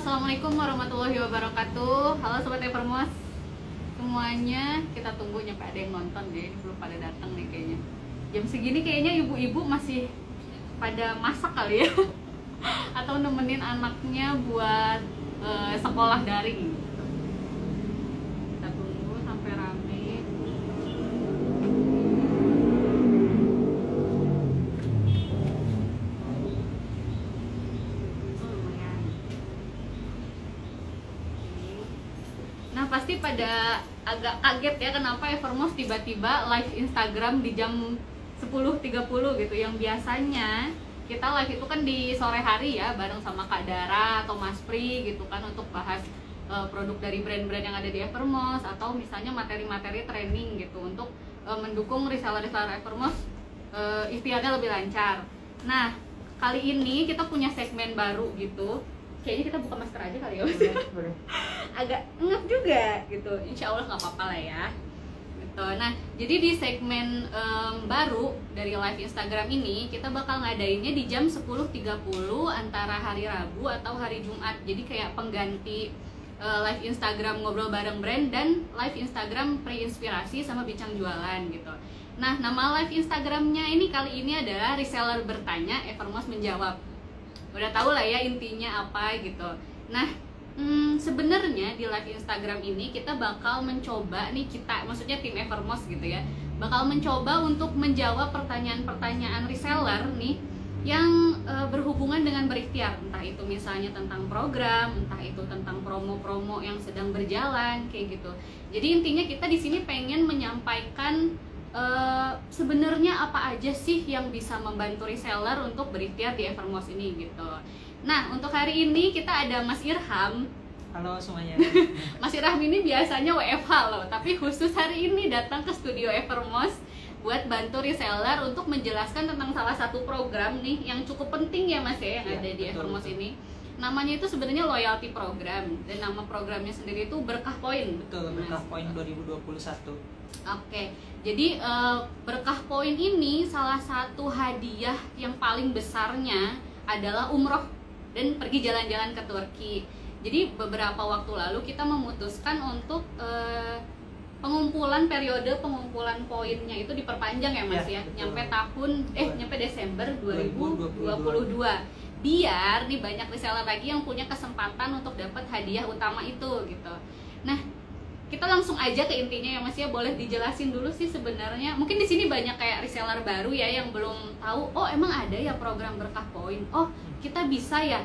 Assalamualaikum warahmatullahi wabarakatuh. Halo Sobat Evermos semuanya, kita tunggu nyampe ada yang nonton deh. Ini belum pada datang nih kayaknya. Jam segini kayaknya ibu-ibu masih pada masak kali ya atau nemenin anaknya buat sekolah daring. Kita tunggu sampai rame. Nah, pasti pada agak kaget ya kenapa Evermos tiba-tiba live Instagram di jam 10.30 gitu. Yang biasanya kita live itu kan di sore hari ya, bareng sama Kak Dara atau Mas Pri gitu kan, untuk bahas produk dari brand-brand yang ada di Evermos, atau misalnya materi-materi training gitu untuk mendukung reseller-reseller Evermos ikhtiarnya lebih lancar. Nah, kali ini kita punya segmen baru gitu. Kayaknya kita buka masker aja kali ya, Mas. Boleh. Agak ngep juga gitu. Insya Allah nggak apa-apa lah ya gitu. Nah, jadi di segmen baru dari live Instagram ini kita bakal ngadainnya di jam 10.30 antara hari Rabu atau hari Jumat. Jadi kayak pengganti live Instagram ngobrol bareng brand dan live Instagram pre-inspirasi sama bincang jualan gitu. Nah, nama live Instagramnya ini kali ini adalah reseller bertanya, Evermos menjawab. Udah tahu lah ya intinya apa gitu. Nah, sebenarnya di live Instagram ini kita bakal mencoba nih, maksudnya tim Evermos gitu ya, bakal mencoba untuk menjawab pertanyaan-pertanyaan reseller nih yang berhubungan dengan berikhtiar, entah itu misalnya tentang program, entah itu tentang promo-promo yang sedang berjalan kayak gitu. Jadi intinya kita di sini pengen menyampaikan sebenarnya apa aja sih yang bisa membantu reseller untuk berikhtiar di Evermos ini gitu. Nah, untuk hari ini kita ada Mas Irham. Halo semuanya. Mas Irham ini biasanya WFH loh, tapi khusus hari ini datang ke studio Evermos buat bantu reseller untuk menjelaskan tentang salah satu program nih yang cukup penting ya Mas ya, yang ada di Evermos ini. Namanya itu sebenarnya loyalty program, dan nama programnya sendiri itu Berkah Poin. Betul, Berkah Poin 2021. Oke, jadi Berkah Poin ini salah satu hadiah yang paling besarnya adalah umroh dan pergi jalan-jalan ke Turki. Jadi beberapa waktu lalu kita memutuskan untuk periode pengumpulan poinnya itu diperpanjang ya Mas ya, nyampe Desember 2022. Biar nih banyak reseller lagi yang punya kesempatan untuk dapat hadiah utama itu gitu. Nah, kita langsung aja ke intinya ya Mas ya. Boleh dijelasin dulu sih sebenarnya. Mungkin di sini banyak kayak reseller baru ya yang belum tahu, oh emang ada ya program Berkah Poin. Oh, kita bisa ya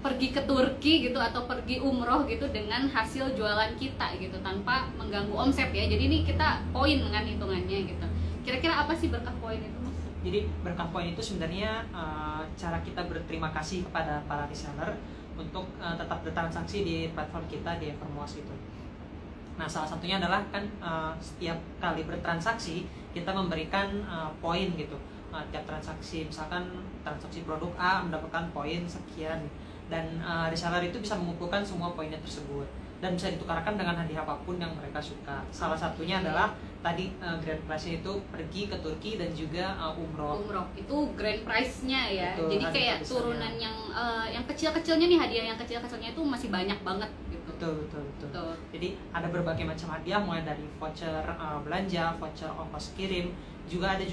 pergi ke Turki gitu atau pergi umroh gitu dengan hasil jualan kita gitu tanpa mengganggu omset ya. Jadi ini kita poin dengan hitungannya gitu. Kira-kira apa sih Berkah Poin itu Mas? Jadi Berkah Poin itu sebenarnya cara kita berterima kasih kepada para reseller untuk tetap bertransaksi di platform kita di Evermos itu. Nah, salah satunya adalah kan setiap kali bertransaksi kita memberikan poin gitu. Tiap transaksi, misalkan transaksi produk A mendapatkan poin sekian, dan reseller itu bisa mengumpulkan semua poinnya tersebut dan bisa ditukarkan dengan hadiah apapun yang mereka suka. Salah satunya adalah tadi grand prize-nya itu pergi ke Turki dan juga umroh. Umroh itu grand prize-nya ya. Betul, jadi kayak turunan yang kecil-kecilnya nih, hadiah yang kecil-kecilnya itu masih banyak banget gitu. Betul. Jadi ada berbagai macam hadiah, mulai dari voucher belanja, voucher ongkos kirim, juga ada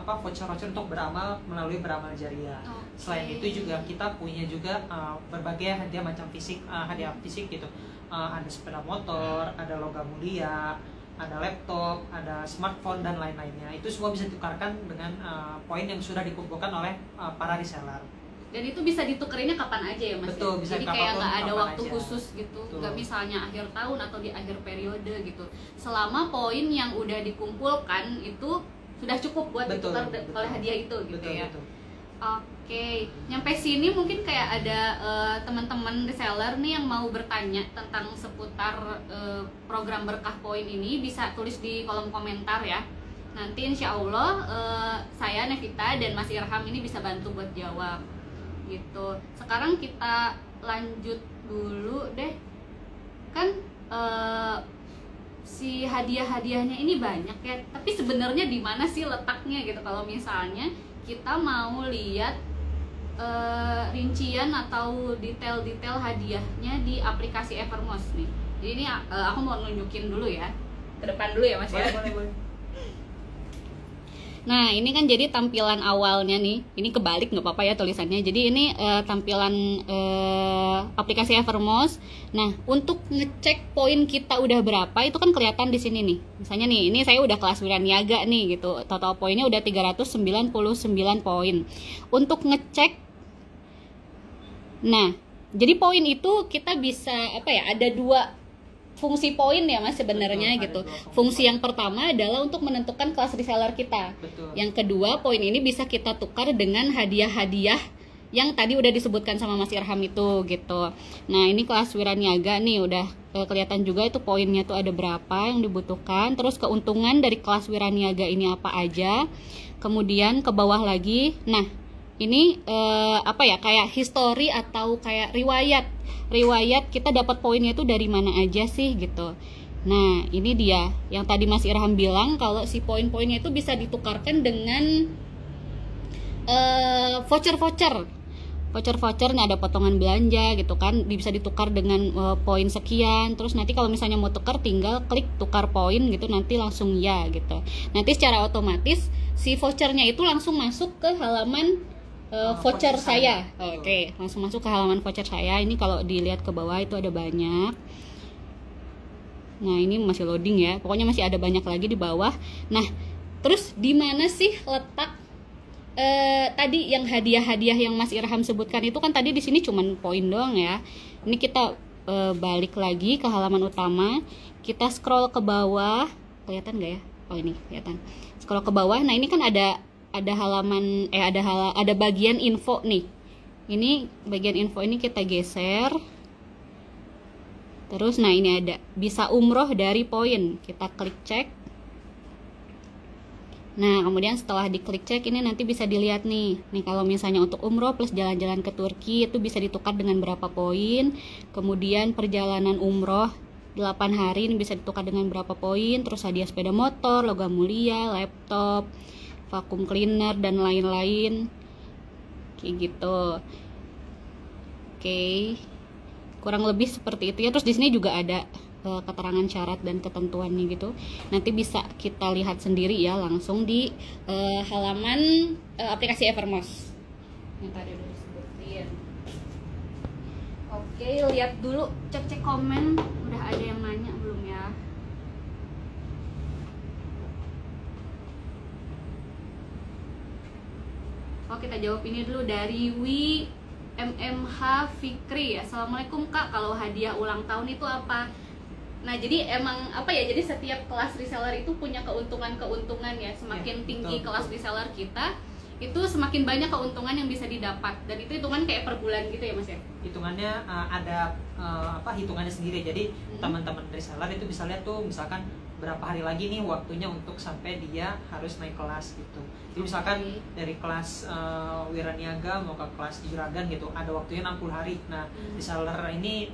voucher-voucher untuk beramal melalui beramal jariah. Selain itu juga kita punya juga berbagai hadiah macam fisik, hadiah fisik gitu. Ada sepeda motor, ada logam mulia, ada laptop, ada smartphone dan lain-lainnya. Itu semua bisa ditukarkan dengan poin yang sudah dikumpulkan oleh para reseller. Dan itu bisa ditukerinnya kapan aja ya Mas? Betul, ya? bisa jadi kayak nggak ada waktu aja. khusus gitu, Betul. nggak misalnya akhir tahun atau di akhir periode gitu. Selama poin yang udah dikumpulkan itu sudah cukup buat ditukar oleh hadiah itu gitu ya. Betul. Oke, nyampe sini mungkin kayak ada teman-teman reseller nih yang mau bertanya tentang seputar program Berkah Poin ini, bisa tulis di kolom komentar ya. Nanti insya Allah saya Nevita dan Mas Irham ini bisa bantu buat jawab gitu. Sekarang kita lanjut dulu deh, kan si hadiah-hadiahnya ini banyak ya, tapi sebenarnya di mana sih letaknya gitu kalau misalnya kita mau lihat rincian atau detail-detail hadiahnya di aplikasi Evermost nih. Jadi ini aku mau nunjukin dulu ya, ke depan dulu ya Mas ya. Boleh. Nah ini kan jadi tampilan awalnya nih, ini kebalik nggak apa-apa ya tulisannya. Jadi ini tampilan aplikasi Evermost. Nah untuk ngecek poin kita udah berapa itu kan kelihatan di sini nih. Misalnya nih, ini saya udah kelas Wiraniaga nih gitu, total poinnya udah 399 poin. Untuk ngecek, nah jadi poin itu kita bisa apa ya? Ada dua fungsi poin ya Mas sebenarnya gitu. Fungsi yang pertama adalah untuk menentukan kelas reseller kita. Betul. Yang kedua, poin ini bisa kita tukar dengan hadiah-hadiah yang tadi udah disebutkan sama Mas Irham itu gitu. Nah, ini kelas Wiraniaga nih udah kelihatan juga itu poinnya tuh ada berapa yang dibutuhkan. Terus keuntungan dari kelas Wiraniaga ini apa aja. Kemudian ke bawah lagi. Nah, ini apa ya, kayak history atau kayak riwayat kita dapat poinnya itu dari mana aja sih gitu. Nah ini dia yang tadi Mas Irham bilang kalau si poin-poinnya itu bisa ditukarkan dengan voucher-voucher. Nah ada potongan belanja gitu kan, bisa ditukar dengan poin sekian. Terus nanti kalau misalnya mau tukar tinggal klik tukar poin gitu, nanti langsung ya gitu. Nanti secara otomatis si vouchernya itu langsung masuk ke halaman voucher saya. Oke, langsung masuk ke halaman voucher saya. Ini kalau dilihat ke bawah itu ada banyak. Nah, ini masih loading ya. Pokoknya masih ada banyak lagi di bawah. Nah, terus di mana sih letak tadi yang hadiah-hadiah yang Mas Irham sebutkan itu kan tadi di sini cuman poin doang ya. Ini kita balik lagi ke halaman utama. Kita scroll ke bawah. Kelihatan nggak ya? Oh, ini kelihatan. Scroll ke bawah. Nah, ini kan ada halaman ada bagian info nih. Ini bagian info ini kita geser. Terus nah ini ada bisa umroh dari poin. Kita klik cek. Nah, kemudian setelah diklik cek ini nanti bisa dilihat nih. Nih kalau misalnya untuk umroh plus jalan-jalan ke Turki itu bisa ditukar dengan berapa poin. Kemudian perjalanan umroh 8 hari ini bisa ditukar dengan berapa poin. Terus hadiah sepeda motor, logam mulia, laptop, vacuum cleaner dan lain-lain kayak gitu. Oke. Kurang lebih seperti itu ya. Terus di sini juga ada keterangan syarat dan ketentuannya gitu. Nanti bisa kita lihat sendiri ya langsung di halaman aplikasi Evermost yang tadi udah disebutin. Oke, lihat dulu, cek komen udah ada yang nanya belum ya. Oh, kita jawab ini dulu dari MMH Fikri. Assalamualaikum Kak, kalau hadiah ulang tahun itu apa? Nah, jadi emang apa ya, jadi setiap kelas reseller itu punya keuntungan-keuntungan ya. Semakin tinggi kelas reseller kita, itu semakin banyak keuntungan yang bisa didapat. Dan itu hitungan kayak per bulan gitu ya Mas ya? Hitungannya ada hitungannya sendiri. Jadi teman-teman reseller itu bisa lihat tuh misalkan berapa hari lagi nih waktunya untuk sampai dia harus naik kelas gitu. Jadi misalkan dari kelas Wiraniaga mau ke kelas Juragan gitu, ada waktunya 60 hari. Nah, reseller ini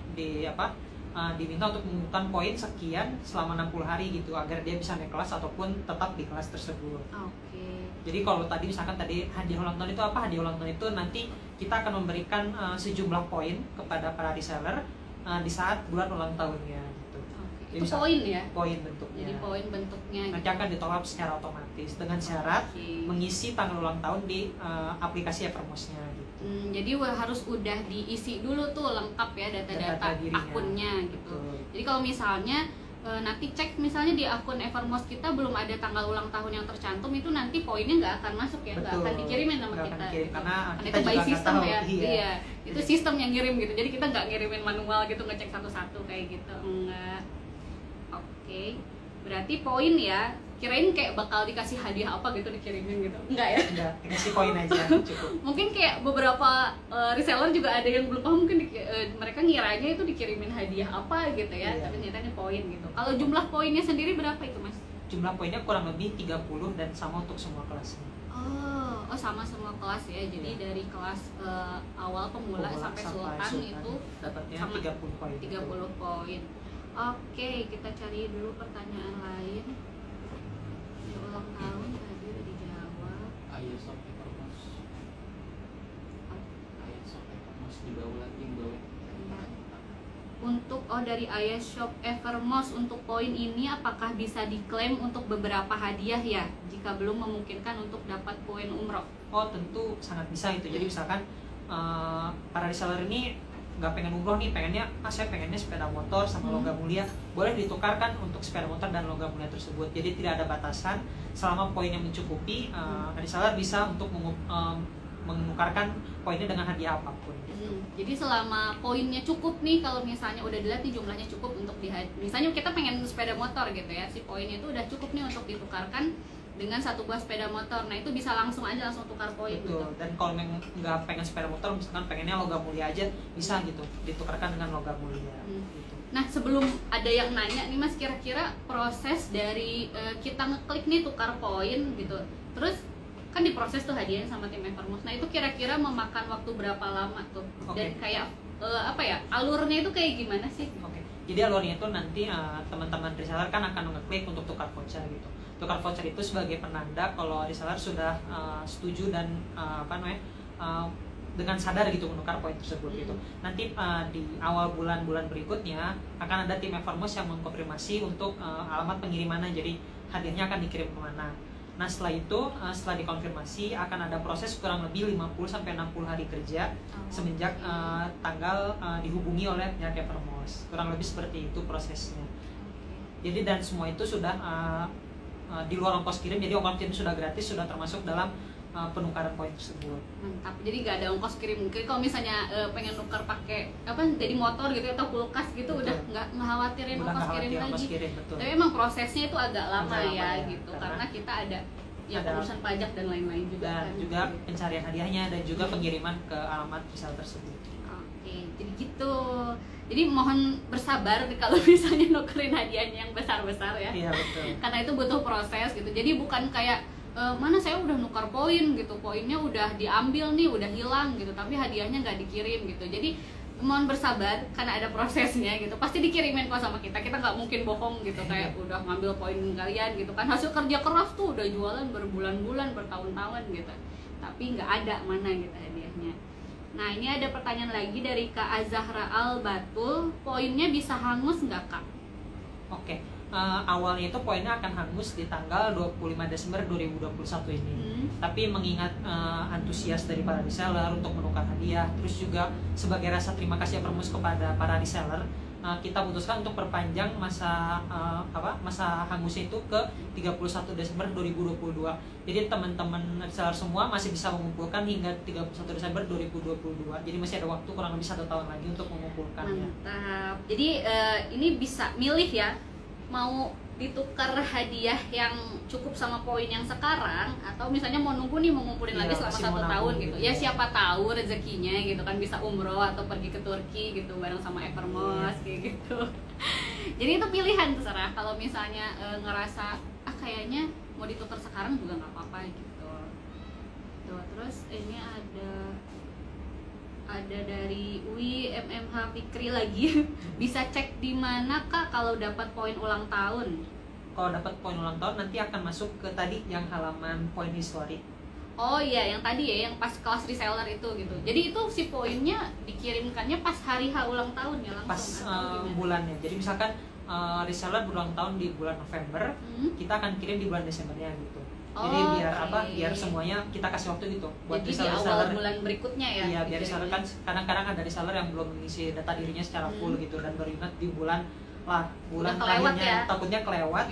diminta untuk mengumpulkan poin sekian selama 60 hari gitu agar dia bisa naik kelas ataupun tetap di kelas tersebut. Jadi kalau tadi misalkan tadi hadiah ulang tahun itu apa? Hadiah ulang tahun itu nanti kita akan memberikan sejumlah poin kepada para reseller di saat bulan ulang tahunnya. Itu poin ya? Poin bentuknya. Jadi poin bentuknya. Nanti akan ditolak secara otomatis dengan syarat mengisi tanggal ulang tahun di aplikasi Evermost-nya. Gitu. Jadi harus udah diisi dulu tuh lengkap ya data-data akunnya gitu. Jadi kalau misalnya nanti cek misalnya di akun Evermost kita belum ada tanggal ulang tahun yang tercantum, itu nanti poinnya nggak akan masuk ya, nggak akan dikirimin sama kita. Karena itu by system ya. Iya. Itu sistem yang ngirim gitu. Jadi kita nggak ngirimin manual gitu ngecek satu-satu kayak gitu. Enggak. Oke, berarti poin ya. Kirain kayak bakal dikasih hadiah apa gitu dikirimin gitu. Enggak ya? Enggak, dikasih poin aja cukup. Mungkin kayak beberapa reseller juga ada yang belum paham, mungkin mereka ngiranya itu dikirimin hadiah apa gitu ya. Iya. Tapi ternyata poin gitu. Kalau jumlah poinnya sendiri berapa itu Mas? Jumlah poinnya kurang lebih 30 dan sama untuk semua kelasnya. Oh sama semua kelas ya. Jadi dari kelas awal pemula sampai sultan itu dapatnya 30 poin. 30 poin. Oke, kita cari dulu pertanyaan lain. Ya, ulang tahun tadi udah dijawab. ISO Evermost. ISO Evermost di bawah lagi yang bawah. Untuk dari Ayah Shop Evermost, untuk poin ini apakah bisa diklaim untuk beberapa hadiah ya jika belum memungkinkan untuk dapat poin umroh? Oh tentu sangat bisa itu. Jadi misalkan para reseller ini nggak pengen umroh nih, saya pengennya sepeda motor sama logam mulia, boleh ditukarkan untuk sepeda motor dan logam mulia tersebut. Jadi tidak ada batasan, selama poinnya mencukupi, reseller bisa untuk menukarkan poinnya dengan hadiah apapun. Jadi selama poinnya cukup nih, kalau misalnya udah dilihat nih jumlahnya cukup untuk misalnya kita pengen sepeda motor gitu ya, si poinnya itu udah cukup nih untuk ditukarkan dengan satu buah sepeda motor. Nah itu bisa langsung tukar poin. Betul. Gitu. Dan kalau memang nggak pengen sepeda motor, misalkan pengennya logam mulia aja, bisa gitu ditukarkan dengan logam mulia. Gitu. Nah sebelum ada yang nanya nih Mas, kira-kira proses dari kita ngeklik nih tukar poin gitu, terus kan diproses tuh hadiahnya sama tim Evermost. Nah itu kira-kira memakan waktu berapa lama tuh? Dan kayak alurnya itu kayak gimana sih? Jadi alurnya itu nanti teman-teman reseller kan akan ngeklik untuk tukar voucher gitu. Tukar voucher itu sebagai penanda kalau reseller sudah setuju dan dengan sadar gitu menukar poin tersebut gitu. Nanti di awal bulan-bulan berikutnya akan ada tim Evermost yang mengkonfirmasi untuk alamat pengirimannya. Jadi hadiahnya akan dikirim kemana. Nah setelah itu, setelah dikonfirmasi akan ada proses kurang lebih 50-60 hari kerja semenjak tanggal dihubungi oleh pihak Evermost. Kurang lebih seperti itu prosesnya. Jadi dan semua itu sudah di luar ongkos kirim, jadi ongkos kirim sudah gratis, sudah termasuk dalam penukaran poin tersebut. Mantap. Jadi nggak ada ongkos kirim. Mungkin kalau misalnya pengen nukar pakai jadi motor gitu atau kulkas gitu, betul, udah nggak khawatirin ongkos kirim lagi. Tapi emang prosesnya itu agak lama ya gitu, karena kita ada urusan pajak dan lain-lain juga. Dan kan, juga pencarian hadiahnya dan juga pengiriman ke alamat reseller tersebut. Oke, jadi gitu. Jadi mohon bersabar kalau misalnya nukerin hadiahnya yang besar-besar ya. Iya betul. Karena itu butuh proses gitu. Jadi bukan kayak mana saya udah nukar poin gitu, poinnya udah diambil nih, udah hilang gitu, tapi hadiahnya nggak dikirim gitu. Jadi mohon bersabar karena ada prosesnya gitu. Pasti dikirimin kok sama kita nggak mungkin bohong gitu kayak udah ngambil poin kalian gitu kan, hasil kerja keras tuh udah jualan berbulan-bulan, bertahun-tahun gitu, tapi nggak ada mana gitu hadiahnya. Nah ini ada pertanyaan lagi dari Kak Azahra Al-Batul, poinnya bisa hangus nggak Kak? Oke. Awalnya itu poinnya akan hangus di tanggal 25 Desember 2021 ini. Tapi mengingat antusias dari para reseller untuk menukar hadiah, terus juga sebagai rasa terima kasih Evermost kepada para reseller, kita putuskan untuk perpanjang masa hangusnya itu ke 31 Desember 2022. Jadi teman-teman reseller semua masih bisa mengumpulkan hingga 31 Desember 2022. Jadi masih ada waktu kurang lebih 1 tahun lagi untuk mengumpulkannya. Mantap. Jadi ini bisa milih ya, mau ditukar hadiah yang cukup sama poin yang sekarang, atau misalnya mau nunggu nih mau ngumpulin lagi selama 1 tahun gitu. Ya siapa tahu rezekinya gitu kan, bisa umroh atau pergi ke Turki gitu bareng sama Evermost kayak gitu. Jadi itu pilihan terserah. Kalau misalnya ngerasa kayaknya mau ditukar sekarang juga nggak apa-apa gitu. Tuh, terus ini ada dari Wi MMH Fikri lagi. Bisa cek di mana Kak kalau dapat poin ulang tahun? Kalau dapat poin ulang tahun nanti akan masuk ke tadi yang halaman poin history. Oh iya, yang tadi ya, yang pas kelas reseller itu gitu. Jadi itu si poinnya dikirimkannya pas hari H ulang tahun ya langsung? Pas bulannya. Jadi misalkan reseller berulang tahun di bulan November, kita akan kirim di bulan Desembernya gitu. Jadi biar semuanya kita kasih waktu gitu buat jadi reseller. Di awal bulan berikutnya ya. Iya, biar reseller kan kadang-kadang ada reseller yang belum mengisi data dirinya secara full gitu, dan baru ingat di bulan terakhirnya ya? Takutnya kelewat.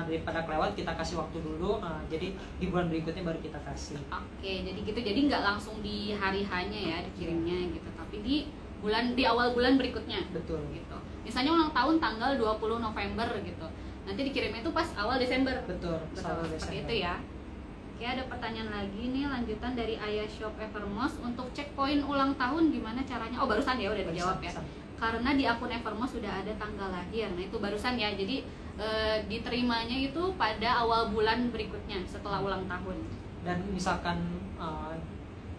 Daripada kelewat kita kasih waktu dulu. Jadi di bulan berikutnya baru kita kasih. Oke, jadi gitu. Jadi nggak langsung di hari hanya ya dikirimnya gitu, tapi di awal bulan berikutnya. Betul. Gitu. Misalnya ulang tahun tanggal 20 November gitu. Nanti dikirimnya itu pas awal Desember. Betul. Awal Desember. Seperti itu ya. Oke, ada pertanyaan lagi nih lanjutan dari Ayah Shop Evermost. Untuk cek poin ulang tahun gimana caranya? Oh, barusan ya udah dijawab ya. Karena di akun Evermost sudah ada tanggal lahir. Nah, itu barusan ya. Jadi diterimanya itu pada awal bulan berikutnya setelah ulang tahun. Dan misalkan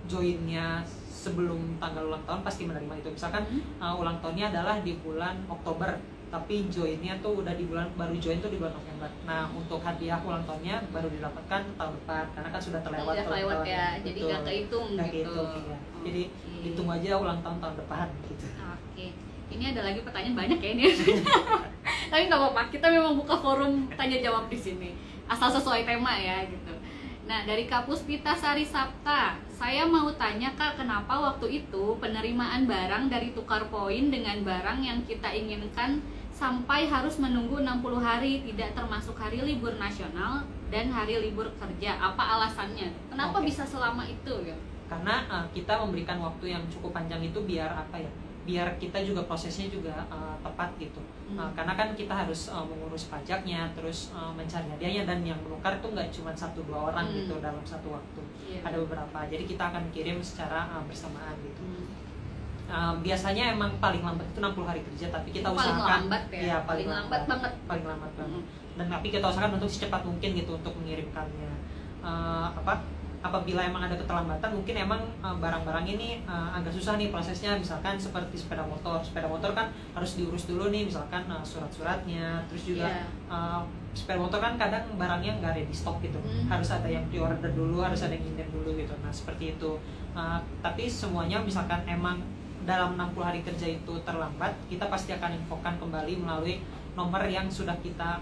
joinnya sebelum tanggal ulang tahun pasti menerima itu. Misalkan ulang tahunnya adalah di bulan Oktober, tapi joinnya tuh udah baru join tuh di bulan November. Nah, untuk hadiah ulang tahunnya baru didapatkan tahun depan karena kan sudah terlewat. Sudah terlewat ya, jadi nggak kehitung gitu. Ya. Jadi ditunggu aja ulang tahun depan gitu. Oke. Ini ada lagi pertanyaan banyak ya ini. Tapi nggak apa-apa, kita memang buka forum tanya jawab di sini. Asal sesuai tema ya gitu. Nah, dari Kak Puspita Sari Sapta, saya mau tanya Kak, kenapa waktu itu penerimaan barang dari tukar poin dengan barang yang kita inginkan sampai harus menunggu 60 hari, tidak termasuk hari libur nasional dan hari libur kerja? Apa alasannya? Kenapa bisa selama itu ya? Karena kita memberikan waktu yang cukup panjang itu biar apa ya? Biar kita juga prosesnya juga tepat gitu. Karena kan kita harus mengurus pajaknya, terus mencari hadiahnya, dan yang menukar itu nggak cuma 1-2 orang gitu dalam satu waktu. Ada beberapa. Jadi kita akan kirim secara bersamaan gitu. Biasanya emang paling lambat itu 60 hari kerja, tapi kita usahakan paling lambat ya. Iya, paling lambat banget. Paling lambat banget. Dan tapi kita usahakan untuk secepat mungkin gitu untuk mengirimkannya. Apabila emang ada keterlambatan, mungkin emang barang-barang ini agak susah nih prosesnya, misalkan seperti sepeda motor kan harus diurus dulu nih, misalkan surat-suratnya, terus juga sepeda motor kan kadang barangnya nggak ready stock gitu, harus ada yang pre-order dulu, harus ada yang ngirim dulu gitu. Nah seperti itu. Tapi semuanya misalkan emang dalam 60 hari kerja itu terlambat, kita pasti akan infokan kembali melalui nomor yang sudah kita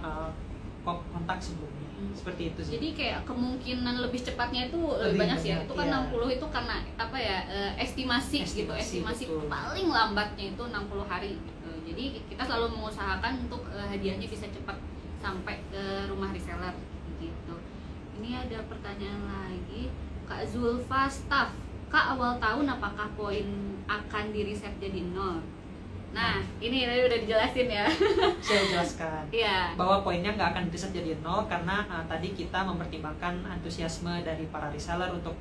kontak sebelumnya. Seperti itu sih. Jadi kayak kemungkinan lebih cepatnya itu lebih banyak sih ya. Itu kan 60 itu karena apa ya, estimasi gitu. Estimasi paling lambatnya itu 60 hari gitu. Jadi kita selalu mengusahakan untuk hadiahnya bisa cepat sampai ke rumah reseller gitu. Ini ada pertanyaan lagi, Kak Zulfa Staff. Kak, awal tahun apakah poin akan di reset jadi 0? Nah, ini tadi udah dijelasin ya. Saya jelaskan yeah. bahwa poinnya nggak akan reset jadi 0 karena tadi kita mempertimbangkan antusiasme dari para reseller untuk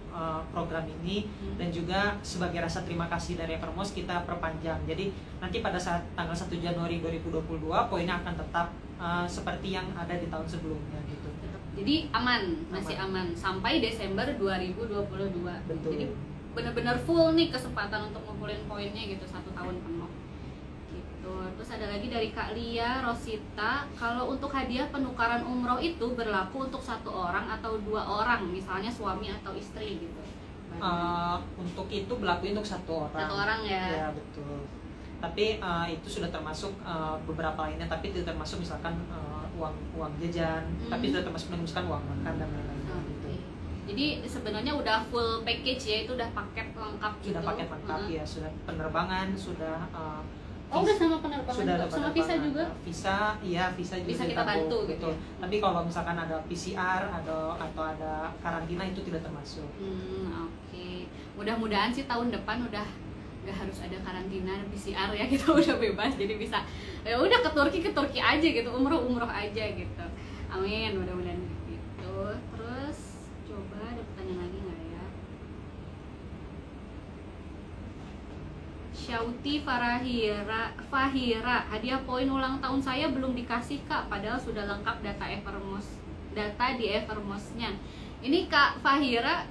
program ini, dan juga sebagai rasa terima kasih dari Evermost kita perpanjang. Jadi nanti pada saat tanggal 1 Januari 2022 poinnya akan tetap seperti yang ada di tahun sebelumnya gitu. Jadi masih aman sampai Desember 2022. Betul. Jadi benar-benar full nih kesempatan untuk ngumpulin poinnya gitu 1 tahun penuh. Terus ada lagi dari Kak Lia Rosita, kalau untuk hadiah penukaran umroh itu berlaku untuk 1 orang atau 2 orang, misalnya suami atau istri gitu? Untuk itu berlaku untuk 1 orang. 1 orang ya? Ya betul. Tapi itu sudah termasuk beberapa lainnya, tapi tidak termasuk misalkan uang jajan, tapi tidak termasuk misalkan uang makan dan lain-lain. Gitu. Jadi sebenarnya udah full package ya, itu udah paket lengkap gitu. Sudah paket lengkap ya, sudah penerbangan, sudah udah sama penerbangan, sudah juga, sama visa juga. Visa juga bisa kita bantu gitu. Tapi kalau misalkan ada PCR atau ada karantina itu tidak termasuk. Oke. Mudah-mudahan sih tahun depan udah nggak harus ada karantina PCR ya, kita udah bebas, jadi bisa ya udah ke Turki aja gitu, umroh aja gitu. Amin, mudah-mudahan gitu. Terus coba ada pertanyaan lagi nggak ya? Syauti Fahira, hadiah poin ulang tahun saya belum dikasih Kak, padahal sudah lengkap data di Evermost-nya. Ini Kak Fahira,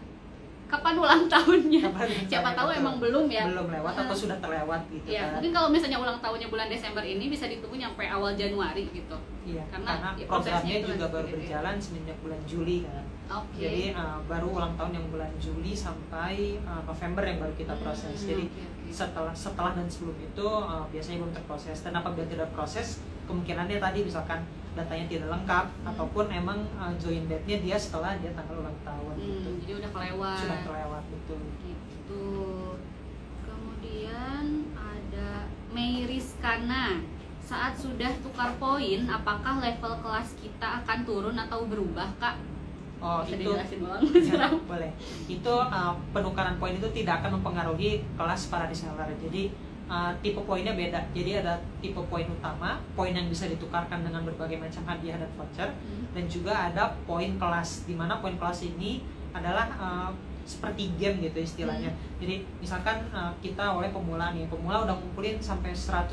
kapan ulang tahunnya? Siapa tahu emang belum ya? Belum lewat atau sudah terlewat gitu ya, kan. Mungkin kalau misalnya ulang tahunnya bulan Desember ini bisa ditunggu sampai awal Januari gitu. Iya, karena programnya juga baru berjalan semenjak bulan Juli kan. Jadi baru ulang tahun yang bulan Juli sampai November yang baru kita proses. Jadi setelah dan sebelum itu biasanya belum terproses. Dan apabila tidak proses, kemungkinannya tadi misalkan datanya tidak lengkap ataupun emang join date-nya dia setelah dia tanggal ulang tahun gitu. Jadi udah kelewat. Sudah kelewat, betul. Gitu. Kemudian ada Mei Rizkana, saat sudah tukar poin, apakah level kelas kita akan turun atau berubah, Kak? Bisa Itu dijelasin doang. Ya, boleh. Itu penukaran poin itu tidak akan mempengaruhi kelas para reseller. Jadi tipe poinnya beda. Jadi ada tipe poin utama, poin yang bisa ditukarkan dengan berbagai macam hadiah dan voucher, dan juga ada poin kelas, di mana poin kelas ini adalah seperti game gitu istilahnya. Jadi misalkan kita oleh pemula udah ngumpulin sampai 140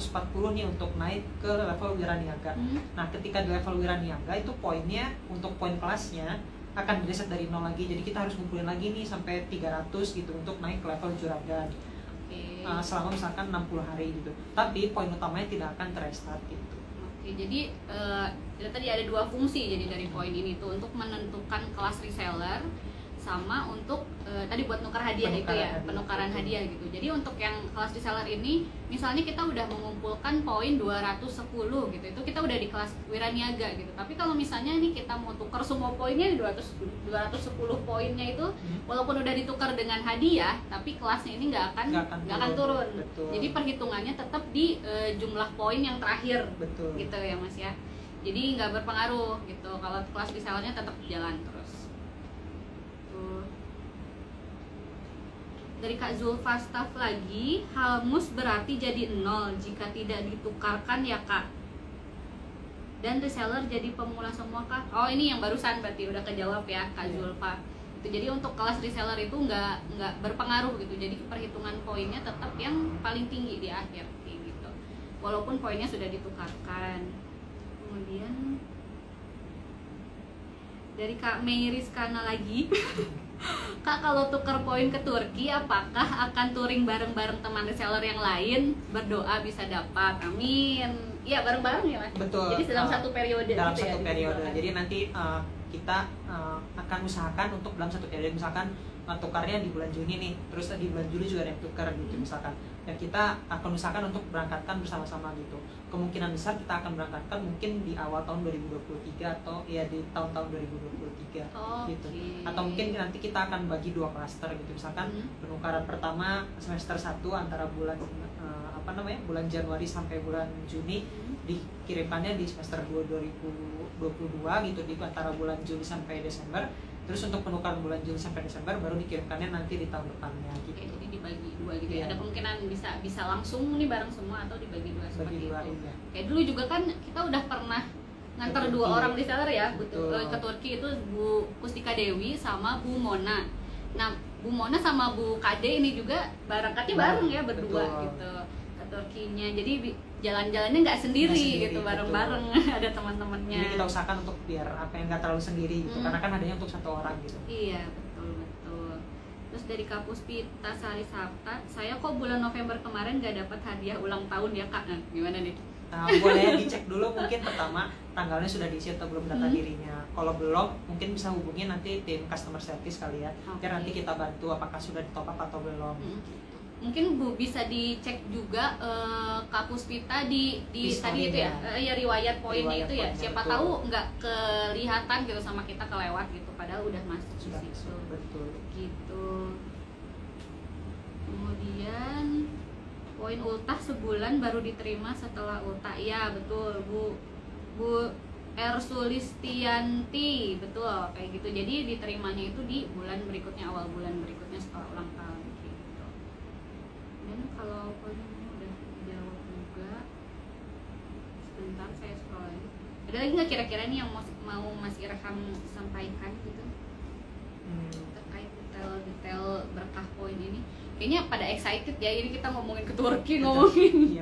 nih untuk naik ke level wiraniaga. Nah, ketika di level wiraniaga itu poinnya untuk poin kelasnya akan direset dari 0 lagi. Jadi kita harus ngumpulin lagi nih sampai 300 gitu untuk naik ke level juragan. Selama misalkan 60 hari gitu. Tapi poin utamanya tidak akan terestart gitu. Jadi tadi ada 2 fungsi jadi dari poin ini tuh, untuk menentukan kelas reseller sama untuk tadi buat nuker hadiah itu ya, penukaran hadiah gitu. Jadi untuk yang kelas reseller ini misalnya kita udah mengumpulkan poin 210 gitu, itu kita udah di kelas wiraniaga gitu. Tapi kalau misalnya nih kita mau tuker semua poinnya di 210 poinnya itu walaupun udah ditukar dengan hadiah, tapi kelasnya ini nggak akan turun. Betul. Jadi perhitungannya tetap di jumlah poin yang terakhir. Betul. Gitu ya Mas ya. Jadi nggak berpengaruh gitu, kalau kelas resellernya tetap jalan terus. Tuh. Dari Kak Zulfa Staff lagi, Halmus berarti jadi 0 jika tidak ditukarkan ya Kak. Dan reseller jadi pemula semua Kak. Oh ini yang barusan berarti udah kejawab ya Kak Zulfa. Itu jadi untuk kelas reseller itu nggak berpengaruh gitu. Jadi perhitungan poinnya tetap yang paling tinggi di akhir gitu. Walaupun poinnya sudah ditukarkan. Kemudian dari Kak Mei Rizkana lagi Kak, kalau tukar poin ke Turki apakah akan touring bareng-bareng teman reseller yang lain? Berdoa bisa dapat, amin. Iya bareng-bareng ya Mas? Betul. Jadi dalam satu periode dalam gitu satu ya, periode. Jadi nanti kita akan usahakan untuk dalam satu periode, misalkan tukarnya di bulan Juni nih, terus di bulan Juli juga ada yang tukar gitu misalkan, dan kita akan usahakan untuk berangkatkan bersama-sama gitu. Kemungkinan besar kita akan berangkatkan mungkin di awal tahun 2023 atau ya di tahun-tahun 2023 gitu. Atau mungkin nanti kita akan bagi 2 klaster gitu, misalkan penukaran pertama semester 1 antara bulan bulan Januari sampai bulan Juni, dikirimkannya di semester 2 2022 gitu, di antara bulan Juli sampai Desember. Terus untuk penukaran bulan Juli sampai Desember baru dikirimkannya nanti di tahun depannya gitu. Oke, jadi dibagi 2 gitu ya. Ada kemungkinan bisa langsung nih bareng semua atau dibagi 2 seperti itu. Iya. Kayak dulu juga kan kita udah pernah nganter 2 orang reseller ya, ke Turki itu Bu Kustika Dewi sama Bu Mona. Nah, Bu Mona sama Bu Kade ini juga berangkatnya bareng ya berdua gitu ke Turkinya. Jadi jalan-jalannya nggak sendiri gitu, bareng-bareng ada teman-temannya. Jadi kita usahakan untuk biar nggak terlalu sendiri gitu, karena kan adanya untuk 1 orang gitu. Iya betul. Terus dari Kak Puspita Sari Sapta, saya kok bulan November kemarin nggak dapat hadiah ulang tahun ya Kak? Nah, gimana nih? Nah, boleh dicek dulu mungkin pertama tanggalnya sudah diisi atau belum data dirinya. Kalau belum, mungkin bisa hubungi nanti tim customer service kalian. Biar nanti kita bantu apakah sudah di top up atau belum. Mungkin Bu bisa dicek juga Kak Puspita di tadi itu ya riwayat poinnya itu ya. Siapa tahu nggak kelihatan gitu sama kita, kelewat gitu, padahal udah masuk Sudah di situ. betul. Gitu. Kemudian poin ultah sebulan baru diterima setelah ultah. Ya betul Bu R Sulistianti, betul kayak gitu. Jadi diterimanya itu di bulan berikutnya, awal bulan berikutnya setelah ulang tahun gitu. Dan kalau poin ini udah dijawab juga, sebentar saya scroll lagi. Ada lagi nggak kira-kira nih yang mau Mas Irham sampaikan gitu terkait detail berkah poin ini? Kayaknya pada excited ya, ini kita ngomongin ke Turki, ngomongin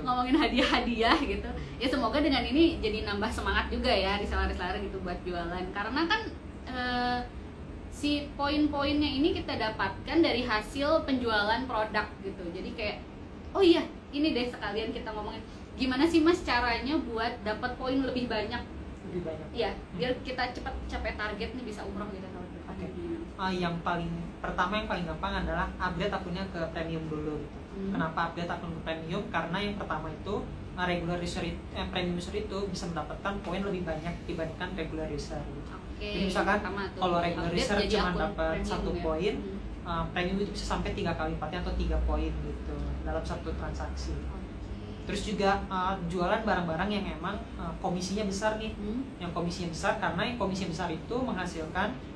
ngomongin hadiah-hadiah gitu ya. Semoga dengan ini jadi nambah semangat juga ya reseller-reseller gitu buat jualan, karena kan si poin-poinnya ini kita dapatkan dari hasil penjualan produk gitu. Jadi kayak oh iya ini deh sekalian kita ngomongin gimana sih Mas caranya buat dapat poin lebih banyak ya, biar kita cepat capai target nih, bisa umroh gitu tahun depan. Yang paling gampang adalah upgrade akunnya ke premium dulu gitu. Kenapa upgrade akun ke premium? Karena yang pertama itu regular user premium user itu bisa mendapatkan poin lebih banyak dibandingkan regular user gitu. Jadi misalkan kalau regular user cuma dapat 1 poin, premium itu bisa sampai 3 kali lipatnya atau 3 poin gitu dalam satu transaksi. Terus juga jualan barang-barang yang memang komisinya besar nih. Yang komisinya besar karena yang komisi besar itu menghasilkan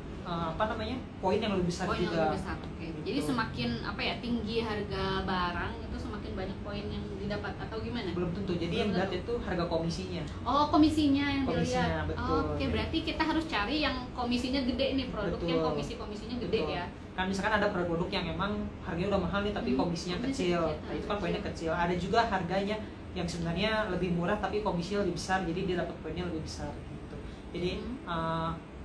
poin yang lebih besar juga. Gitu. Jadi semakin tinggi harga barang itu semakin banyak poin yang didapat atau gimana? Belum tentu. Jadi yang dilihat itu harga komisinya. Oh, komisinya yang dilihat. Betul. Oke, berarti kita harus cari yang komisinya gede nih, produk yang komisinya gede ya. Kan misalkan ada produk yang emang harganya udah mahal nih tapi komisinya kecil. Nah, itu kan poinnya kecil. Ada juga harganya yang sebenarnya lebih murah tapi komisinya lebih besar, jadi dia dapat poinnya lebih besar gitu. Jadi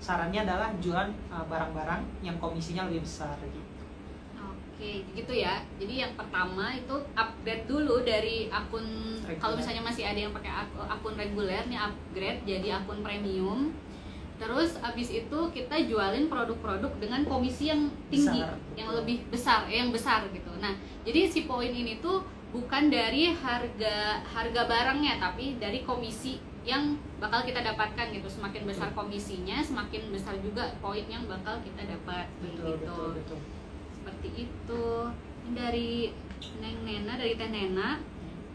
sarannya adalah jualan barang-barang yang komisinya lebih besar gitu. Oke, gitu ya. Jadi yang pertama itu upgrade dulu dari akun regular. Kalau misalnya masih ada yang pakai akun reguler nih, upgrade jadi akun premium. Terus abis itu kita jualin produk-produk dengan komisi yang tinggi, Besar. yang lebih besar, yang besar gitu. Nah, jadi si poin ini tuh bukan dari harga barangnya, tapi dari komisi yang bakal kita dapatkan gitu. Semakin besar komisinya, semakin besar juga poin yang bakal kita dapat. Betul, gitu. betul. Seperti itu. Ini dari Neng Nena, dari Teh Nena.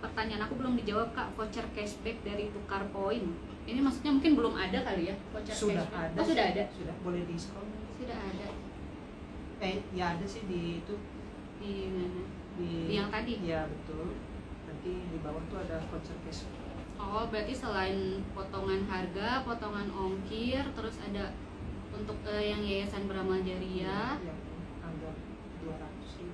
Pertanyaan aku belum dijawab Kak, voucher cashback dari tukar poin. Ini maksudnya mungkin belum ada kali ya voucher Sudah cashback. ada. Oh, sudah ada. Sudah, boleh di scroll. Sudah ada. Ya ada sih di itu Di mana? di Di yang tadi. Ya betul. Nanti di bawah tuh ada voucher cash. Oh, berarti selain potongan harga, potongan ongkir, terus ada untuk yang Yayasan Beramal Jariah. Yang anggap 200.000.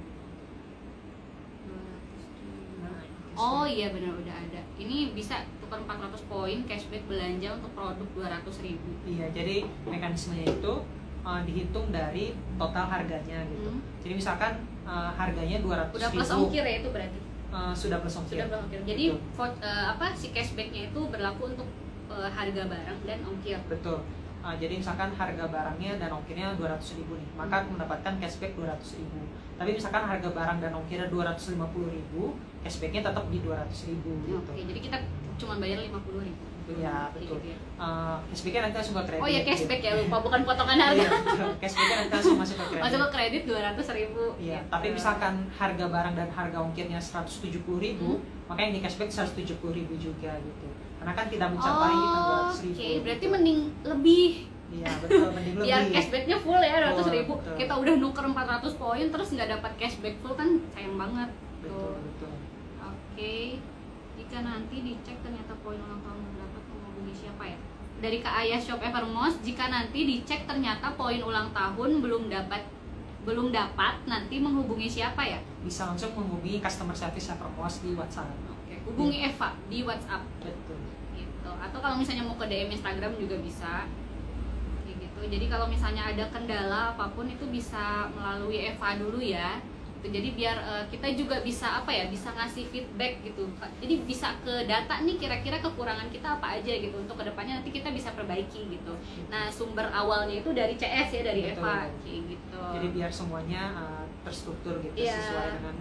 200.000. Nah, Oh iya benar, udah ada. Ini bisa tukar 400 poin cashback belanja untuk produk 200.000. Iya, jadi mekanismenya itu dihitung dari total harganya gitu. Jadi misalkan harganya 200.000. Udah plus ongkir ya itu berarti. Sudah plus ongkir. Sudah plus ongkir. Jadi si cashbacknya itu berlaku untuk harga barang dan ongkir. Betul. Jadi misalkan harga barangnya dan ongkirnya 200.000 nih, maka mendapatkan cashback 200.000. Tapi misalkan harga barang dan ongkirnya 250.000, cashbacknya tetap di 200.000 gitu. Oke, jadi kita cuma bayar 50.000. Iya, betul. Gitu ya. Cashbacknya nanti langsung ke kredit. Oh ya cashback gitu. ya, lupa bukan potongan harga. Iya, betul. Cashbacknya nanti langsung masuk ke kredit. Masuk ke kredit 200.000. Iya, tapi misalkan harga barang dan harga ongkirnya 170.000, maka yang di cashback 170.000 juga gitu. Karena kan tidak mencapai 200.000. Oke, berarti mending lebih. Iya, betul, mending lebih. Biar cashbacknya full ya 200.000. Betul. Kita udah nuker 400 poin terus nggak dapat cashback full kan sayang banget. Betul, betul. Oke. Jika nanti dicek ternyata poin ulang tahun belum dapat, menghubungi siapa ya? Dari Kak Ayah Shop Evermos, jika nanti dicek ternyata poin ulang tahun belum dapat, nanti menghubungi siapa ya? Bisa langsung menghubungi customer service Evermos di WhatsApp. Oke, hubungi Eva di WhatsApp. Betul. Gitu. Atau kalau misalnya mau ke DM Instagram juga bisa. Kayak gitu. Jadi kalau misalnya ada kendala apapun itu bisa melalui Eva dulu ya. Jadi biar kita juga bisa bisa ngasih feedback gitu. Jadi bisa ke data nih kira-kira kekurangan kita apa aja gitu, untuk kedepannya nanti kita bisa perbaiki gitu. Nah sumber awalnya itu dari CS ya, dari Betul. Eva kayak gitu. Jadi biar semuanya terstruktur gitu, Iya. sesuai dengan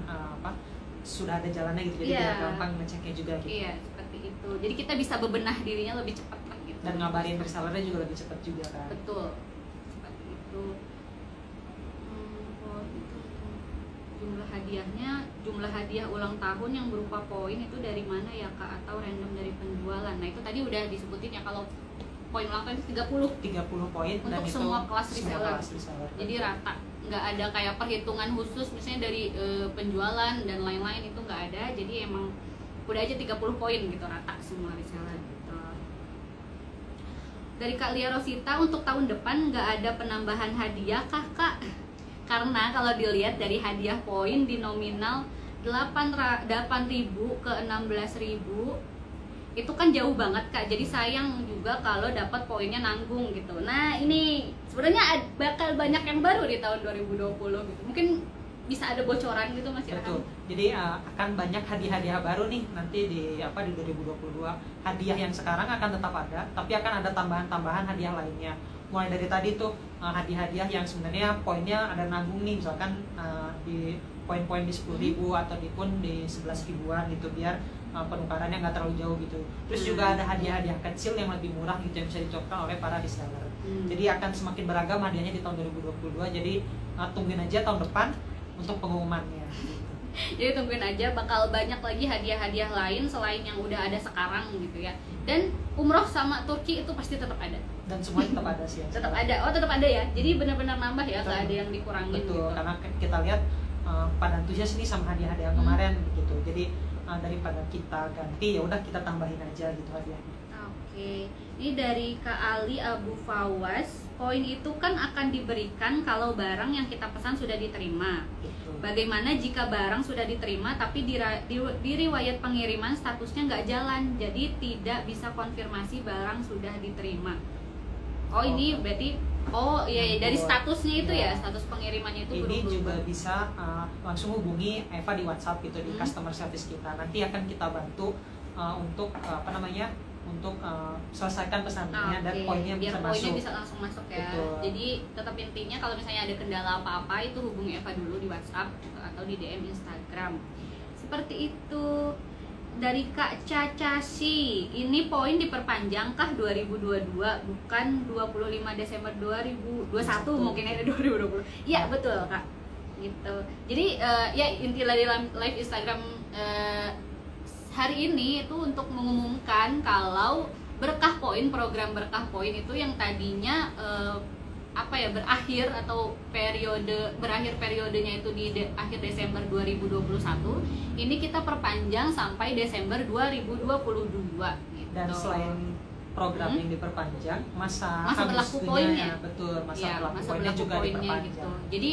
sudah ada jalannya gitu. Jadi Iya. biar gampang ngeceknya juga gitu. Iya seperti itu. Jadi kita bisa bebenah dirinya lebih cepat lah gitu. Dan ngabarin resellernya juga lebih cepat juga kan. Betul seperti itu. Jumlah hadiah ulang tahun yang berupa poin itu dari mana ya Kak, atau random dari penjualan? Nah itu tadi udah disebutin ya, kalau poin ulang tahun itu 30 poin dan untuk itu semua kelas reseller. reseller. Jadi rata, nggak ada kayak perhitungan khusus misalnya dari penjualan dan lain-lain, itu nggak ada. Jadi emang udah aja 30 poin gitu, rata semua reseller gitu. Dari Kak Lia Rosita, untuk tahun depan nggak ada penambahan hadiah kah Kak? Karena kalau dilihat dari hadiah poin di nominal 8.000 ke 16.000 itu kan jauh banget Kak. Jadi sayang juga kalau dapat poinnya nanggung gitu. Nah ini sebenarnya bakal banyak yang baru di tahun 2020 gitu. Mungkin bisa ada bocoran gitu Mas Irham? Betul. Jadi akan banyak hadiah-hadiah baru nih nanti di 2022. Hadiah yang sekarang akan tetap ada, tapi akan ada tambahan-tambahan hadiah lainnya. Mulai dari tadi tuh hadiah-hadiah yang sebenarnya poinnya ada nanggung nih, misalkan di poin-poin di 10.000 atau di 11 ribuan gitu, biar penukarannya nggak terlalu jauh gitu. Terus juga ada hadiah-hadiah kecil yang lebih murah gitu yang bisa dicocokkan oleh para reseller. Jadi akan semakin beragam hadiahnya di tahun 2022. Jadi tungguin aja tahun depan untuk pengumumannya gitu. Jadi tungguin aja, bakal banyak lagi hadiah-hadiah lain selain yang udah ada sekarang gitu ya. Dan umroh sama Turki itu pasti tetap ada. Dan semua tetap ada sih. Tetap ada. Oh, tetap ada ya. Jadi benar-benar nambah ya, nggak ada yang dikurangin. Betul, gitu. karena kita lihat pada antusias ini sama hadiah-hadiah kemarin gitu. Jadi daripada kita ganti, ya udah kita tambahin aja gitu hadiahnya. Oke. Ini dari Kak Ali Abu Fawas. Poin itu kan akan diberikan kalau barang yang kita pesan sudah diterima. Betul. Bagaimana jika barang sudah diterima tapi di riwayat pengiriman statusnya nggak jalan, jadi tidak bisa konfirmasi barang sudah diterima. Oh ini berarti iya dari statusnya itu ya, status pengirimannya itu ini berubah. juga bisa langsung hubungi Eva di WhatsApp gitu, di customer service kita. Nanti akan kita bantu untuk untuk selesaikan pesanannya dan poinnya biar bisa poinnya masuk. bisa langsung masuk ya. Betul. Jadi tetap intinya kalau misalnya ada kendala apa-apa itu hubungi Eva dulu di WhatsApp atau di DM Instagram. Seperti itu. Dari Kak Cacasi, ini poin diperpanjangkah 2022 bukan 25 Desember 2021 mungkin ada 2020. Iya betul Kak. Gitu. Jadi ya inti dari live Instagram hari ini itu untuk mengumumkan kalau berkah poin, program berkah poin itu yang tadinya berakhir atau berakhir periodenya itu di akhir Desember 2021, ini kita perpanjang sampai Desember 2022 gitu. Dan selain program yang diperpanjang, masa berlaku poinnya, betul, masa berlaku poinnya juga diperpanjang gitu. Jadi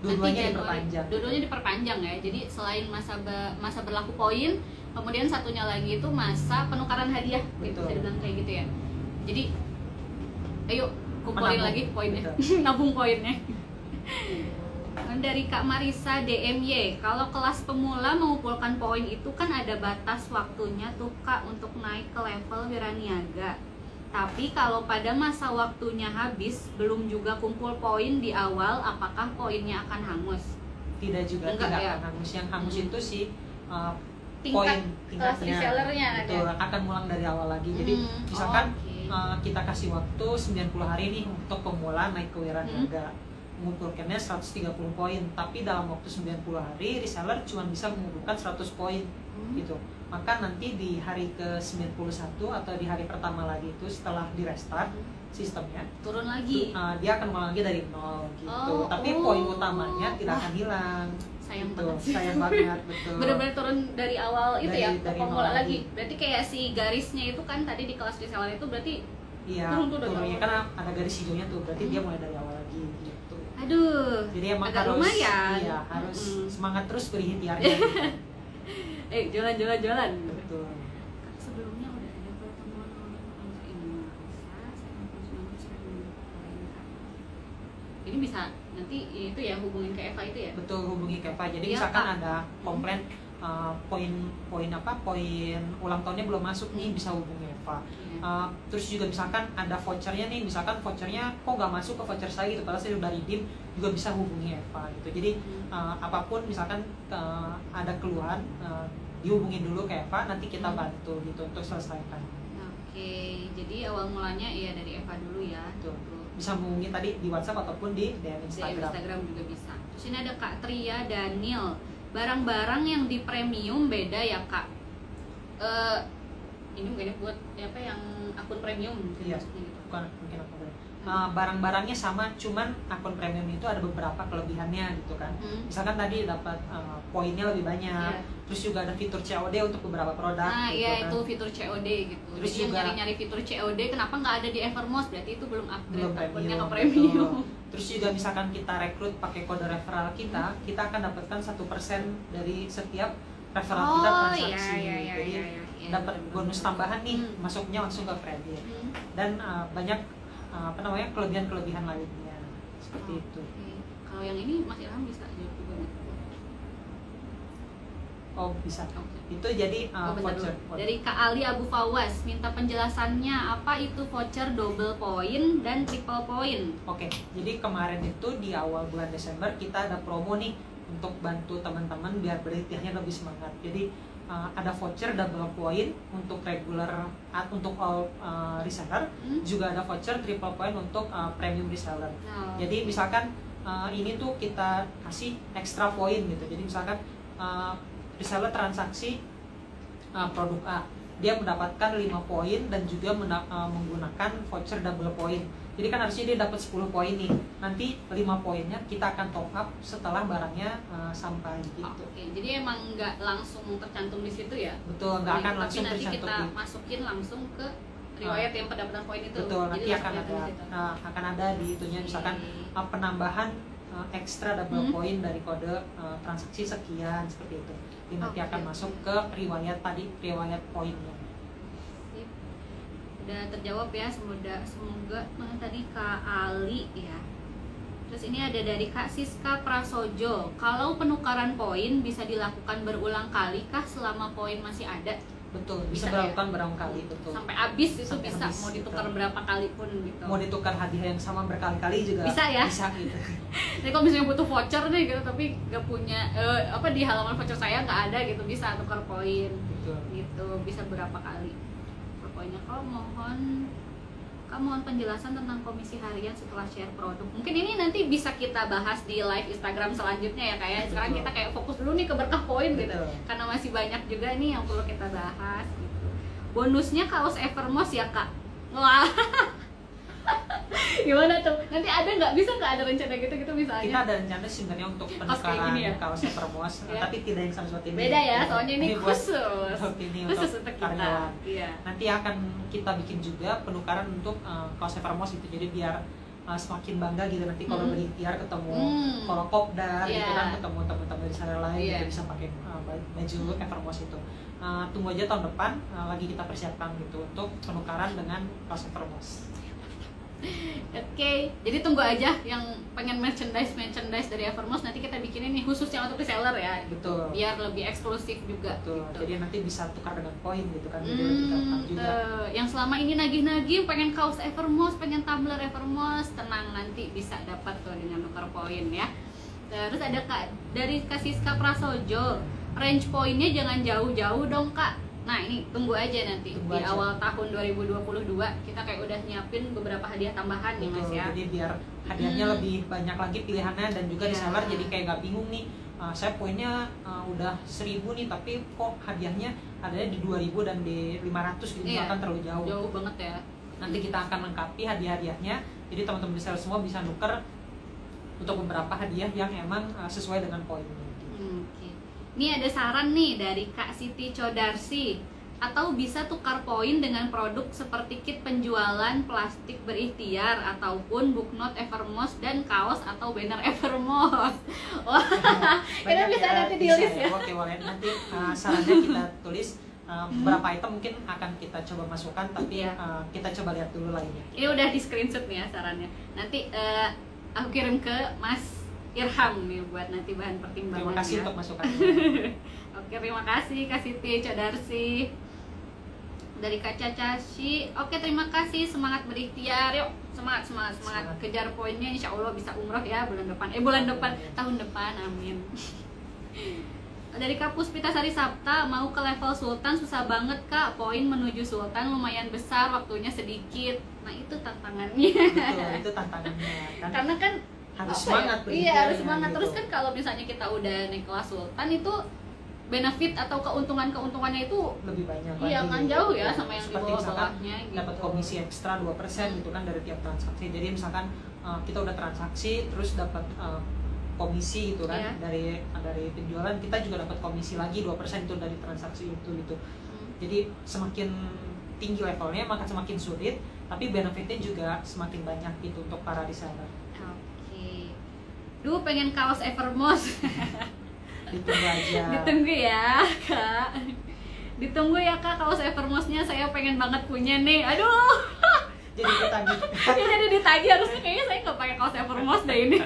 dua-duanya diperpanjang ya. Jadi selain masa berlaku poin, kemudian satunya lagi itu masa penukaran hadiah, gitu, bisa dibilang kayak gitu ya. Jadi ayo kumpulin lagi poinnya, nabung poinnya. Dari Kak Marisa DMY, kalau kelas pemula mengumpulkan poin itu kan ada batas waktunya tuh Kak untuk naik ke level wiraniaga. Tapi kalau pada masa waktunya habis, belum juga kumpul poin di awal, apakah poinnya akan hangus? Tidak juga, Enggak, tidak ya? akan hangus. Yang hangus itu sih tingkatnya kelas resellernya betul, akan ngulang dari awal lagi. Jadi misalkan kita kasih waktu 90 hari nih untuk pemula naik ke wiraniaga, mengumpulkannya 130 poin, tapi dalam waktu 90 hari reseller cuma bisa mengumpulkan 100 poin gitu. Maka nanti di hari ke-91 atau di hari pertama lagi itu setelah di restart sistemnya turun lagi, dia akan mulai lagi dari nol gitu. Tapi poin utamanya tidak akan hilang. Sayang gitu. banget. Sayang banget, betul. Bener-bener turun dari awal itu ya, dari pemula nol lagi. Berarti kayak si garisnya itu kan tadi di kelas reseller itu berarti turunnya karena ada garis hijaunya tuh, berarti dia mulai dari awal lagi gitu. Aduh, jadi emang agak harus lumayan. Iya, harus semangat terus berikhtiarnya. Jualan. Betul. Sebelumnya udah ada pertemuan ini bisa nanti itu ya hubungin ke Eva itu ya. Betul, hubungi ke Eva. Jadi Iya, misalkan Kak. ada komplain poin ulang tahunnya belum masuk nih, bisa hubungi Eva. Terus juga misalkan ada vouchernya nih, misalkan vouchernya kok nggak masuk ke voucher saya gitu, padahal saya udah redeem, juga bisa hubungi Eva gitu. Jadi apapun misalkan ada keluhan, dihubungin dulu ke Eva, nanti kita bantu gitu untuk selesaikan. Oke, jadi awal mulanya ya dari Eva dulu ya. Betul. Bisa menghubungi tadi di WhatsApp ataupun di DM Instagram. Instagram juga bisa. Terus ini ada Kak Tria Daniel, barang-barang yang di premium beda ya Kak? Ini mungkin buat apa yang akun premium mungkin Iya, maksudnya gitu. bukan mungkin akun premium. Barang-barangnya sama, cuman akun premium itu ada beberapa kelebihannya gitu kan. Misalkan tadi dapat poinnya lebih banyak, terus juga ada fitur COD untuk beberapa produk. Nah gitu iya kan. itu fitur COD gitu. Terus jadi juga yang nyari-nyari fitur COD kenapa nggak ada di Evermost, berarti itu belum upgrade akunnya ke betul. premium. Terus juga misalkan kita rekrut pakai kode referral kita akan dapatkan 1% dari setiap referral kita transaksi. Jadi dapat bonus tambahan nih, masuknya langsung ke kredit. Dan banyak kelebihan-kelebihan lainnya seperti itu. Kalau yang ini Mas Ilham bisa jawab juga nggak? Oh bisa. Itu jadi voucher. Dari Kak Ali Abu Fawas, minta penjelasannya apa itu voucher double point dan triple point. Oke, jadi kemarin itu di awal bulan Desember kita ada promo nih untuk bantu teman-teman biar berikhtiarnya lebih semangat. Jadi ada voucher double point untuk regular untuk all reseller, juga ada voucher triple point untuk premium reseller. Jadi misalkan ini tuh kita kasih extra point gitu. Jadi misalkan reseller transaksi produk A, dia mendapatkan 5 poin dan juga menggunakan voucher double point. Jadi kan harusnya dia dapat 10 poin nih. Nanti 5 poinnya kita akan top up setelah barangnya sampai gitu. Oke, jadi emang nggak langsung tercantum di situ ya? Betul, nggak akan langsung tapi nanti tercantum. kita masukin langsung ke riwayat yang pendapatan poin itu. Betul, jadi nanti akan ada di itunya misalkan penambahan ekstra double point dari kode transaksi sekian seperti itu. Jadi nanti akan masuk ke riwayat poinnya. Udah terjawab ya, semoga tadi Kak Ali ya. Terus ini ada dari Kak Siska Prasojo, kalau penukaran poin bisa dilakukan berulang kali kah selama poin masih ada? Betul, bisa ya? berlakukan berapa-kali, betul. Sampai habis itu Sampai bisa, habis, mau ditukar betul. berapa kali pun gitu. Mau ditukar hadiah yang sama berkali-kali juga Bisa ya? Bisa gitu. Jadi kalau misalnya butuh voucher nih gitu, tapi nggak punya di halaman voucher saya nggak ada gitu, bisa tukar poin. Betul. Gitu, bisa berapa kali. Pokoknya kamu mohon penjelasan tentang komisi harian setelah share produk. Mungkin ini nanti bisa kita bahas di live Instagram selanjutnya ya, kayak sekarang kita kayak fokus dulu nih ke berkah poin gitu. Karena masih banyak juga nih yang perlu kita bahas gitu. Bonusnya kaos Evermost ya Kak. Wah. Gimana tuh? Nanti ada nggak, bisa nggak ada rencana gitu misalnya? Kita ada rencana sebenarnya untuk penukaran ya? kaos Evermost, tapi tidak yang sama seperti ini. Beda ya, soalnya ini buat- khusus. ini Khusus untuk kita. karyawan. Iya. Nanti akan kita bikin juga penukaran untuk kaos Evermost itu, jadi biar semakin bangga gitu nanti kalau berikhtiar ketemu kalau kopdar gitu kan, ketemu teman-teman di sana lain gitu, bisa pakai baju Evermost itu. Tunggu aja tahun depan, lagi kita persiapkan gitu untuk penukaran dengan kaos Evermost. Oke, jadi tunggu aja yang pengen merchandise dari Evermost, nanti kita bikinin nih khususnya untuk reseller ya. Betul. Biar lebih eksklusif juga. Betul. Gitu. Jadi nanti bisa tukar dengan poin gitu kan. Jadi lebih gampang juga. Yang selama ini nagih-nagih pengen kaos Evermost, pengen tumbler Evermost, tenang, nanti bisa dapat tuh dengan tukar poin ya. Terus ada dari Kak Siska Prasojo, range poinnya jangan jauh-jauh dong Kak. Nah ini tunggu aja nanti di awal tahun 2022 kita kayak udah nyiapin beberapa hadiah tambahan nih Mas ya. Jadi biar hadiahnya lebih banyak lagi pilihannya, dan juga reseller jadi kayak gak bingung nih. Saya poinnya udah 1000 nih, tapi kok hadiahnya adanya di 2000 dan di 500 gitu, kan terlalu jauh. Jauh banget ya. Nanti kita akan lengkapi hadiah-hadiahnya. Jadi teman-teman reseller semua bisa nuker untuk beberapa hadiah yang emang sesuai dengan poinnya. Oke. Ini ada saran nih dari Kak Siti Codarsi, atau bisa tukar poin dengan produk seperti kit penjualan plastik berikhtiar ataupun booknote Evermost dan kaos atau banner Evermost. Wah, kita bisa nanti di list ya. Oke, boleh. Nanti sarannya kita tulis. Beberapa item mungkin akan kita coba masukkan, tapi kita coba lihat dulu lainnya. Ini udah di screenshot nih ya sarannya. Nanti aku kirim ke Mas Irham nih buat nanti bahan pertimbangan. Terima kasih untuk masukannya. Oke, terima kasih Kak Siti Codarsi. Dari Kak Cacashi, oke terima kasih, semangat berikhtiar, yuk semangat kejar poinnya, insya Allah bisa umroh ya bulan depan tahun depan, amin. Dari Kak Puspita Sari Sapta, mau ke level Sultan susah banget Kak, poin menuju Sultan lumayan besar, waktunya sedikit. Nah itu tantangannya. Betul, itu tantangannya kan. Karena kan harus semangat ya? Iya harus semangat gitu. Terus kan kalau misalnya kita udah naik kelas Sultan itu benefit atau keuntungannya itu lebih banyak iya lagi. Kan jauh ya sama yang seperti di bawah-bawahnya gitu. Dapat komisi ekstra 2% gitu kan dari tiap transaksi. Jadi misalkan kita udah transaksi terus dapat komisi gitu kan, dari penjualan, kita juga dapat komisi lagi 2% itu dari transaksi itu gitu. Jadi semakin tinggi levelnya maka semakin sulit, tapi benefitnya juga semakin banyak gitu untuk para reseller. Oke. Duh pengen kaos Evermost. Ditunggu aja. Ditunggu ya Kak. Ditunggu ya Kak kaos Evermost-nya, saya pengen banget punya nih. Aduh. Jadi ditagih. Ya jadi ditagih, harusnya kayaknya saya nggak pakai kaos Evermost deh ini.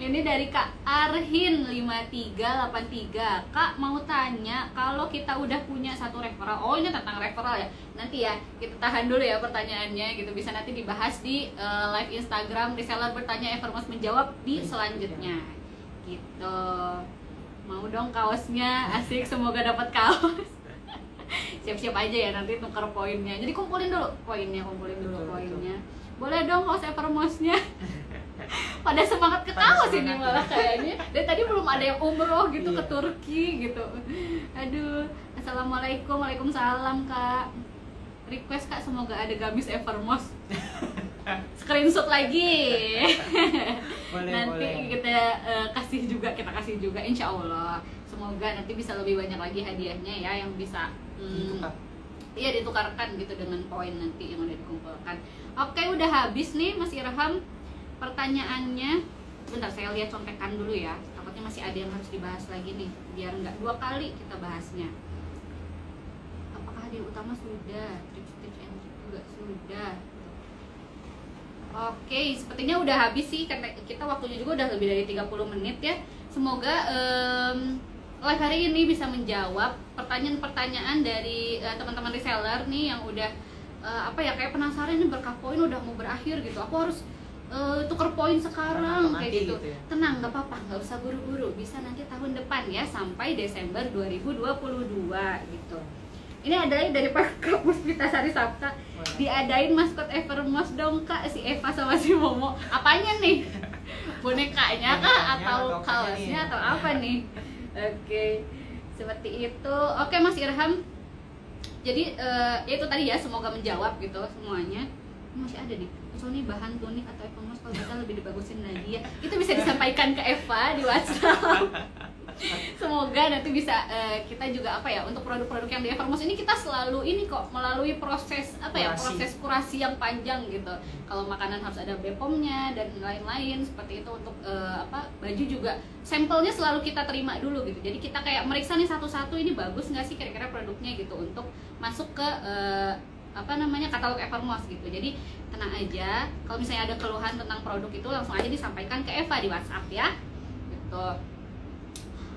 Ini dari Kak Arhin 5383. Kak mau tanya, kalau kita udah punya satu referral, oh ini tentang referral ya. Nanti ya kita tahan dulu ya pertanyaannya gitu, bisa nanti dibahas di live Instagram reseller bertanya Evermost menjawab di selanjutnya. Gitu. Mau dong kaosnya, asik, semoga dapat kaos. Siap-siap aja ya nanti tukar poinnya. Jadi kumpulin dulu poinnya. Boleh dong kaos Evermost-nya. Pada semangat ke kaos ini malah kayaknya. Dari tadi belum ada yang umroh gitu ke Turki gitu. Aduh. Assalamualaikum, waalaikumsalam Kak. Request Kak semoga ada gamis Evermost. Screenshot lagi. Nanti kita kasih juga insya Allah. Semoga nanti bisa lebih banyak lagi hadiahnya ya yang bisa ditukarkan gitu dengan poin nanti yang udah dikumpulkan. Oke, udah habis nih Mas Irham pertanyaannya. Bentar saya lihat contekan dulu ya, takutnya masih ada yang harus dibahas lagi nih biar nggak 2 kali kita bahasnya. Apakah hadiah utama sudah, tips and trick juga sudah? Oke, sepertinya udah habis sih karena kita waktunya juga udah lebih dari 30 menit ya. Semoga live hari ini bisa menjawab pertanyaan pertanyaan-pertanyaan dari teman-teman reseller nih yang udah kayak penasaran nih berkah poin udah mau berakhir gitu, aku harus tuker poin sekarang kayak gitu ya. Tenang, nggak apa-apa, nggak usah buru-buru, bisa nanti tahun depan ya, sampai Desember 2022 gitu. Ini adalah dari Pak Puspita Sari Sapta, diadain maskot Evermost dong Kak, si Eva sama si Momo. Apanya nih? Bonekanya kah atau kaosnya atau apa nih? Oke, seperti itu. Oke Mas Irham, jadi ya itu tadi ya, semoga menjawab gitu semuanya. Masih ada nih, soalnya bahan tunik atau Evermost kalau bisa lebih dibagusin lagi ya. Itu bisa disampaikan ke Eva di WhatsApp. Semoga nanti bisa kita juga untuk produk-produk yang di Evermost ini kita selalu ini kok melalui proses proses kurasi yang panjang gitu. Kalau makanan harus ada BPOM-nya dan lain-lain seperti itu. Untuk baju juga sampelnya selalu kita terima dulu gitu. Jadi kita kayak meriksa nih satu-satu, ini bagus nggak sih kira-kira produknya gitu untuk masuk ke katalog Evermost gitu. Jadi tenang aja, kalau misalnya ada keluhan tentang produk itu langsung aja disampaikan ke Eva di WhatsApp ya gitu.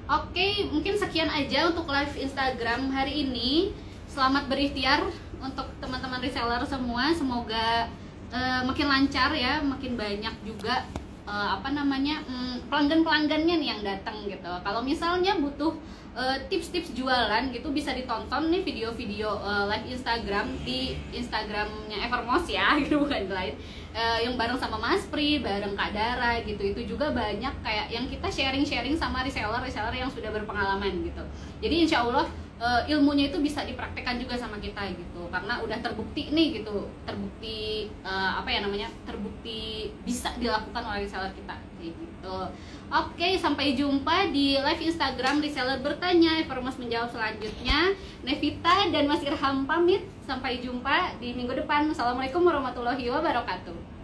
Oke, mungkin sekian aja untuk live Instagram hari ini. Selamat berikhtiar untuk teman-teman reseller semua. Semoga makin lancar ya, makin banyak juga pelanggan-pelanggannya nih yang datang gitu. Kalau misalnya butuh tips-tips jualan gitu, bisa ditonton nih video-video live Instagram di Instagramnya Evermost ya, gitu bukan lain. Yang bareng sama Mas Pri, bareng Kak Dara gitu, itu juga banyak kayak yang kita sharing-sharing sama reseller yang sudah berpengalaman gitu. Jadi insya Allah ilmunya itu bisa dipraktekkan juga sama kita gitu, karena udah terbukti nih gitu, terbukti terbukti bisa dilakukan oleh reseller kita gitu. Oke, sampai jumpa di live Instagram Reseller Bertanya, Evermost menjawab selanjutnya. Nevita dan Mas Irham pamit, sampai jumpa di minggu depan. Assalamualaikum warahmatullahi wabarakatuh.